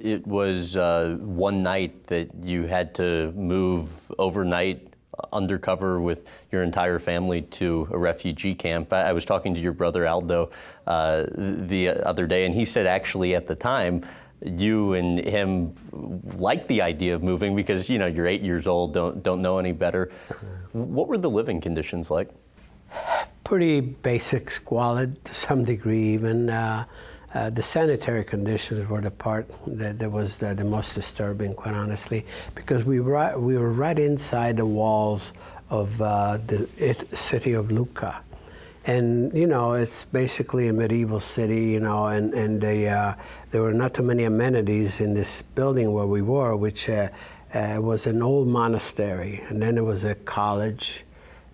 It was one night that you had to move overnight undercover with your entire family to a refugee camp. I was talking to your brother Aldo the other day, and he said actually at the time you and him liked the idea of moving because you're 8 years old, don't know any better. What were the living conditions like? Pretty basic, squalid to some degree even. The sanitary conditions were the part that was the most disturbing, quite honestly, because we were right inside the walls of the city of Lucca. And, it's basically a medieval city, and there were not too many amenities in this building where we were, which was an old monastery, and then it was a college.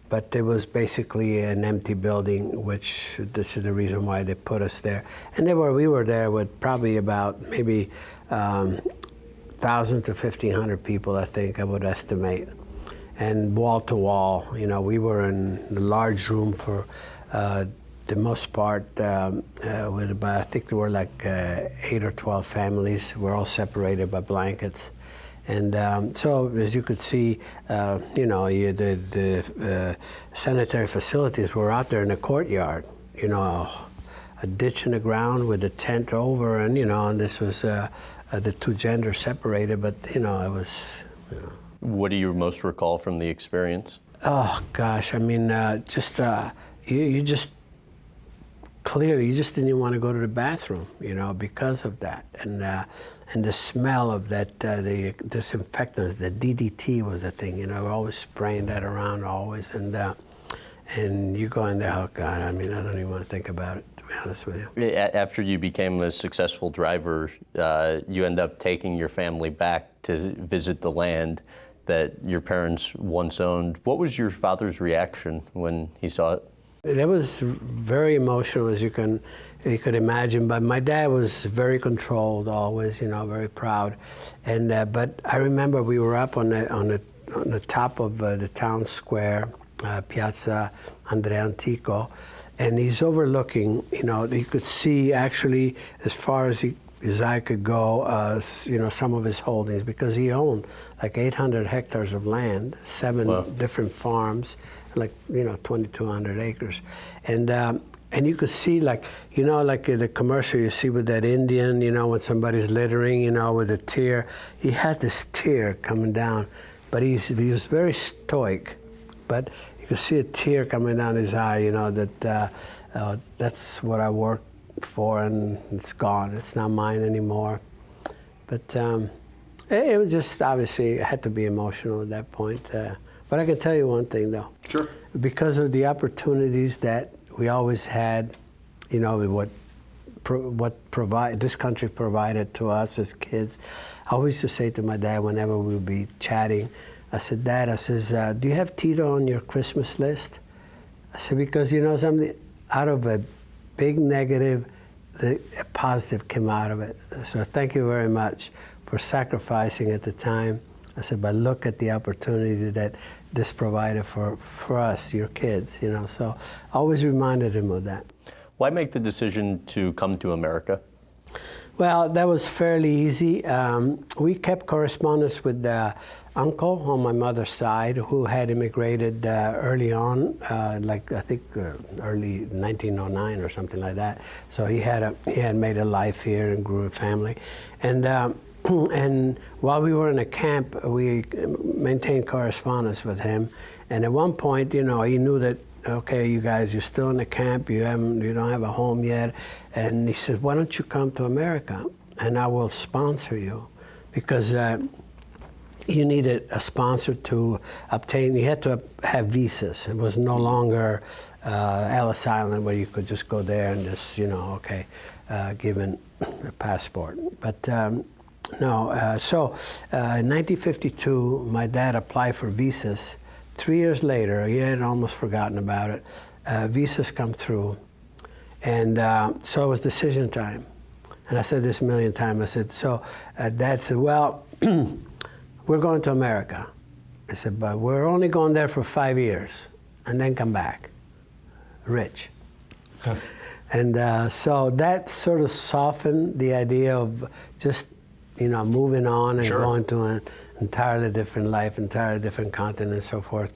But it was basically an empty building, which this is the reason why they put us there. And we were there with probably about maybe 1,000 to 1,500 people, I think I would estimate. And wall to wall, we were in a large room for the most part with about, I think there were like 8 or 12 families. We're all separated by blankets. And so, as you could see, the sanitary facilities were out there in the courtyard, a ditch in the ground with a tent over, and, and this was the two genders separated, but, it was, What do you most recall from the experience? Oh, gosh, I mean, you just clearly, you just didn't want to go to the bathroom, because of that. And the smell of that, the disinfectant, the DDT was the thing, we're always spraying that around always. And you go in there, oh God, I mean, I don't even want to think about it, to be honest with you. After you became a successful driver, you end up taking your family back to visit the land that your parents once owned. What was your father's reaction when he saw it? It was very emotional, as you could imagine. But my dad was very controlled, always, very proud. And but I remember we were up on the top of the town square, Piazza Andrea Antico, and he's overlooking. You could see actually as far as his eye could go, some of his holdings, because he owned like 800 hectares of land, 7 different farms, like 2,200 acres, and you could see like in the commercial you see with that Indian, when somebody's littering, with a tear. He had this tear coming down, but he was very stoic, but you could see a tear coming down his eye. That's what I worked for, and it's gone. It's not mine anymore. But it was just obviously it had to be emotional at that point. But I can tell you one thing, though. Sure. Because of the opportunities that we always had, what this country provided to us as kids, I always used to say to my dad whenever we would be chatting, I said, Dad, I says, do you have Tito on your Christmas list? I said, because something out of a big negative, a positive came out of it. So thank you very much for sacrificing at the time. I said, but look at the opportunity that this provided for us, your kids, So I always reminded him of that. Why make the decision to come to America? Well, that was fairly easy. We kept correspondence with the uncle on my mother's side who had immigrated early on, like I think early 1909 or something like that. So he had made a life here and grew a family. And while we were in a camp, we maintained correspondence with him. And at one point, he knew that, okay, you guys, you're still in the camp, you don't have a home yet. And he said, why don't you come to America and I will sponsor you? Because you needed a sponsor to obtain, you had to have visas. It was no longer Ellis Island where you could just go there and just, given a passport. But so in 1952, my dad applied for visas. 3 years later, he had almost forgotten about it. Visas come through, and so it was decision time. And I said this a million times. I said, so Dad said, well, we're going to America. I said, but we're only going there for 5 years, and then come back, rich. And so that sort of softened the idea of just moving on and Sure. going to an entirely different life, entirely different continent, and so forth.